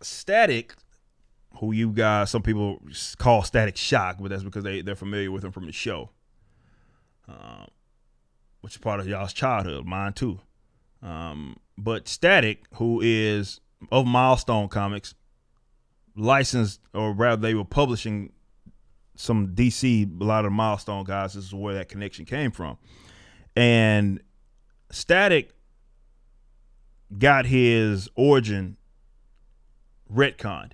Static, who you guys, some people call Static Shock, but that's because they're familiar with him from the show, which is part of y'all's childhood, mine too. But Static, who is of Milestone Comics, licensed, or rather they were publishing some DC, a lot of Milestone guys. This is where that connection came from. And Static got his origin retconned.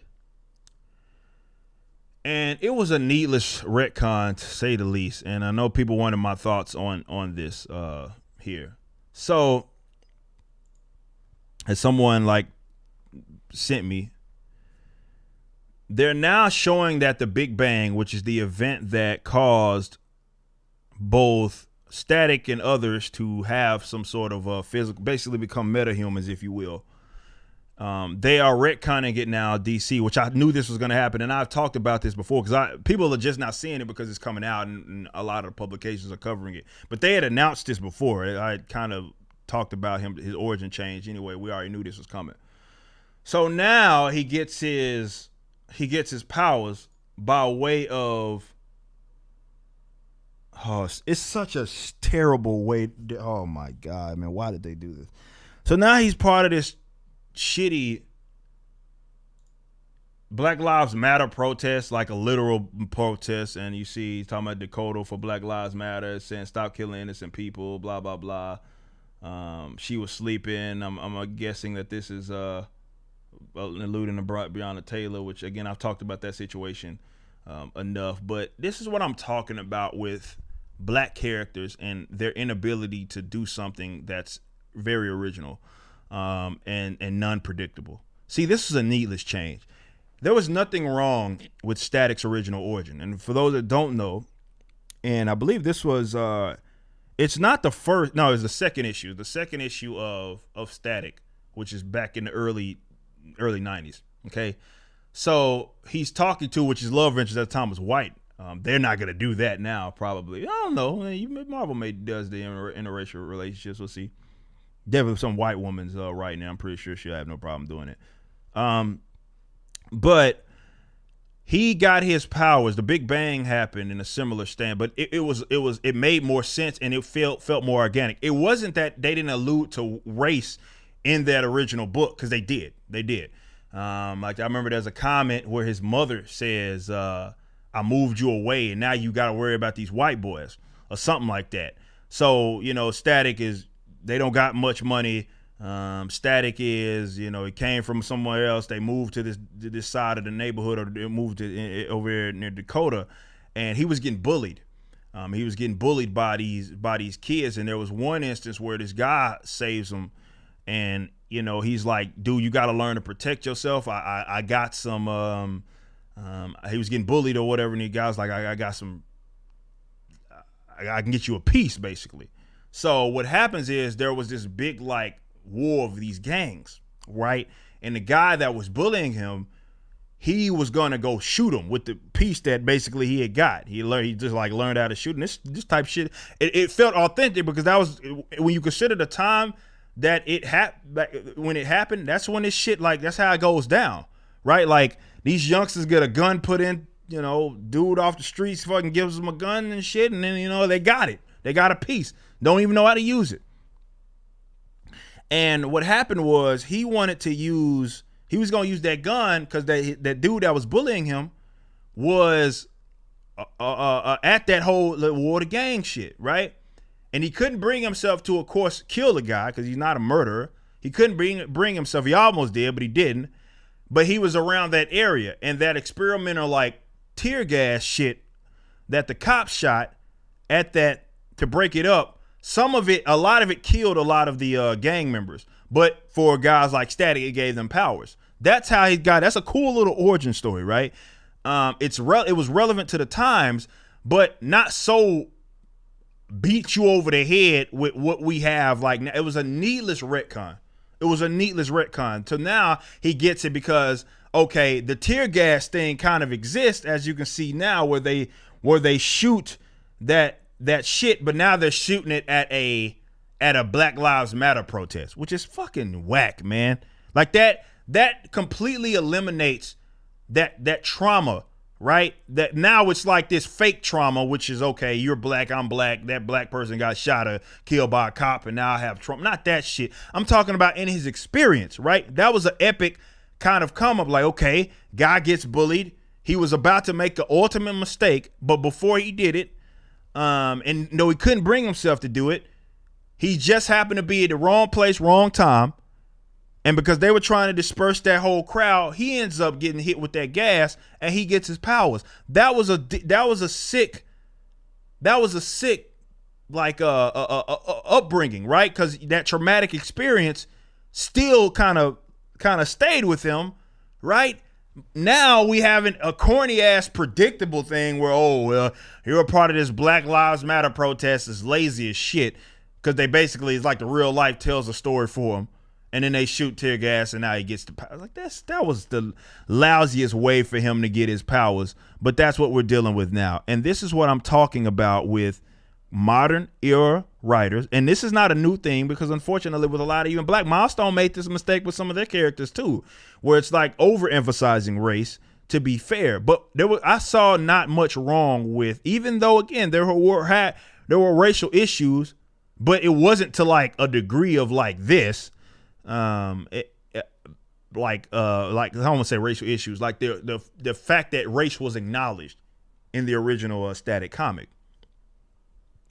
And it was a needless retcon, to say the least. And I know people wanted my thoughts on this here. So, as someone like sent me, they're now showing that the Big Bang, which is the event that caused both Static and others to have some sort of physical, basically become metahumans, if you will. They are retconning it now, DC, which I knew this was going to happen, and I've talked about this before because people are just not seeing it because it's coming out, and a lot of publications are covering it. But they had announced this before. I kind of talked about his origin change. Anyway, we already knew this was coming. So now he gets his powers by way of. Oh, it's such a terrible way. Oh my God, man, why did they do this? So now he's part of this shitty Black Lives Matter protest, like a literal protest, and you see he's talking about Dakota for Black Lives Matter, saying stop killing innocent people, blah blah blah. She was sleeping. I'm guessing that this is alluding to Breonna Taylor, which again I've talked about that situation enough. But this is what I'm talking about with black characters and their inability to do something that's very original and non-predictable. See, this is a needless change. There was nothing wrong with Static's original origin. And for those that don't know, and I believe this was, it's not the first, no, it's the second issue. The second issue of Static, which is back in the early 90s. Okay. So he's talking to, which his love interest at the time was white. They're not going to do that now, probably. I don't know. Marvel does the interracial relationships. We'll see. Definitely some white woman's right now. I'm pretty sure she'll have no problem doing it. But he got his powers. The Big Bang happened in a similar stand, but it made more sense and it felt more organic. It wasn't that they didn't allude to race in that original book, because they did. Like I remember there's a comment where his mother says, I moved you away and now you got to worry about these white boys or something like that. So, Static is, they don't got much money. Static is, he came from somewhere else. They moved to this side of the neighborhood, or they moved over here near Dakota, and he was getting bullied. He was getting bullied by these kids, and there was one instance where this guy saves him, and he's like, dude, you got to learn to protect yourself. I got some. He was getting bullied or whatever, and the guy's like, I got some. I can get you a piece, basically. So what happens is there was this big war of these gangs, right? And the guy that was bullying him, he was gonna go shoot him with the piece that basically he had got. He just learned how to shoot. And this type of shit, it felt authentic, because that was when you consider the time that when it happened. That's when this shit, that's how it goes down, right? Like, these youngsters get a gun put in, dude off the streets fucking gives them a gun and shit, and then they got it. They got a piece. Don't even know how to use it. And what happened was he was going to use that gun because that dude that was bullying him was at that whole war to gang shit, right? And he couldn't bring himself to, of course, kill the guy because he's not a murderer. He couldn't bring himself. He almost did, but he didn't. But he was around that area, and that experimental tear gas shit that the cops shot at that to break it up. A lot of it killed a lot of the gang members, but for guys like Static, it gave them powers. That's how he got. That's a cool little origin story, right? It was relevant to the times, but not so beat you over the head with what we have. It was a needless retcon. So now he gets it because, okay, the tear gas thing kind of exists, as you can see now, where they shoot that shit, but now they're shooting it at a Black Lives Matter protest, which is fucking whack, man. Like, that that completely eliminates that trauma, right? That now it's like this fake trauma, which is okay, you're black, I'm black, that black person got shot or killed by a cop and now I have trauma. Not that shit. I'm talking about in his experience, right? That was an epic kind of come up, like, okay, guy gets bullied. He was about to make the ultimate mistake, but before he did it, and no, he couldn't bring himself to do it. He just happened to be at the wrong place, wrong time. And because they were trying to disperse that whole crowd, he ends up getting hit with that gas and he gets his powers. That was a sick like upbringing, right? Because that traumatic experience still kind of stayed with him, right? Now we having a corny ass predictable thing where, oh, well, you're a part of this Black Lives Matter protest is lazy as shit because they basically, it's like the real life tells a story for him. And then they shoot tear gas and now he gets the power. Like that was the lousiest way for him to get his powers. But that's what we're dealing with now. And this is what I'm talking about with modern era writers. And this is not a new thing because unfortunately with a lot of even black, Milestone made this mistake with some of their characters too, where it's like overemphasizing race to be fair. But I saw not much wrong with, even though again there were racial issues, but it wasn't to like a degree of like this. Like I don't want to say racial issues, like the fact that race was acknowledged in the original Static comic.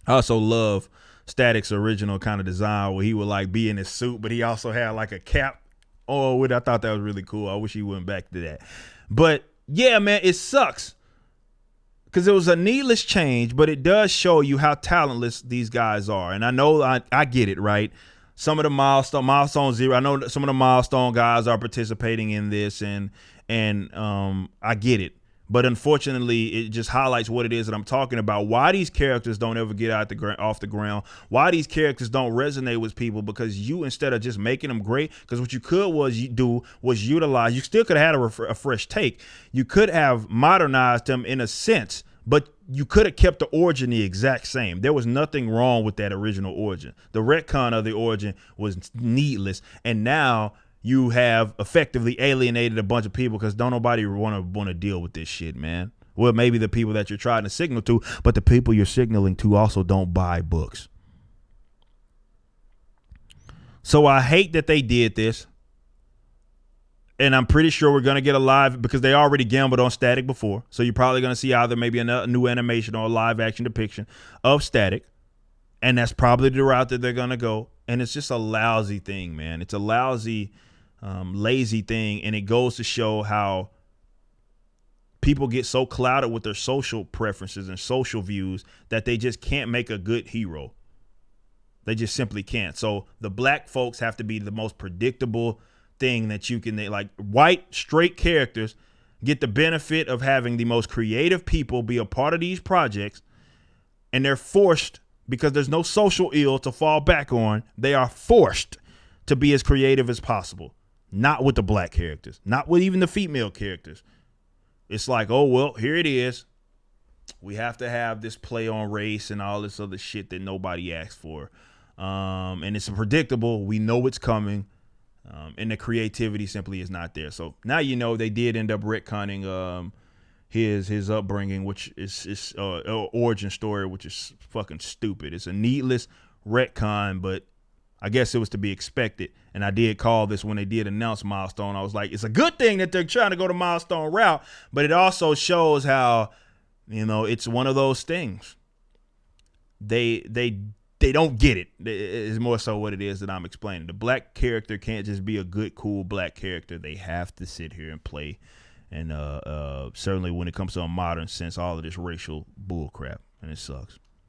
I also love Static's original kind of design where he would like be in his suit, but he also had like a cap. Oh, I thought that was really cool. I wish he went back to that. But yeah, man, it sucks because it was a needless change, but it does show you how talentless these guys are. And I know I get it, right? Some of the Milestone Zero, I know that some of the Milestone guys are participating in this, and I get it. But unfortunately, it just highlights what it is that I'm talking about. Why these characters don't ever get off the ground. Why these characters don't resonate with people, because you, instead of just making them great, because what you could was utilize. You still could have had a fresh take. You could have modernized them in a sense, but you could have kept the origin the exact same. There was nothing wrong with that original origin. The retcon of the origin was needless, and now you have effectively alienated a bunch of people because don't nobody want to deal with this shit, man. Well, maybe the people that you're trying to signal to, but the people you're signaling to also don't buy books. So I hate that they did this. And I'm pretty sure we're going to get a live, because they already gambled on Static before. So you're probably going to see either maybe a new animation or a live action depiction of Static. And that's probably the route that they're going to go. And it's just a lousy thing, man. It's a lousy, lazy thing. And it goes to show how people get so clouded with their social preferences and social views that they just can't make a good hero. They just simply can't. So the black folks have to be the most predictable thing that you can, like white straight characters get the benefit of having the most creative people be a part of these projects, and they're forced, because there's no social ill to fall back on, they are forced to be as creative as possible. Not with the black characters, not with even the female characters. It's like, oh well, here it is, we have to have this play on race and all this other shit that nobody asked for, and it's predictable, we know it's coming. And the creativity simply is not there. So now you know they did end up retconning his upbringing, which is origin story, which is fucking stupid. It's a needless retcon, but I guess it was to be expected. And I did call this when they did announce Milestone. I was like, it's a good thing that they're trying to go the Milestone route, but it also shows how, it's one of those things. They don't get it. It's more so what it is that I'm explaining. The black character can't just be a good, cool black character. They have to sit here and play. And certainly when it comes to a modern sense, all of this racial bull crap. And it sucks.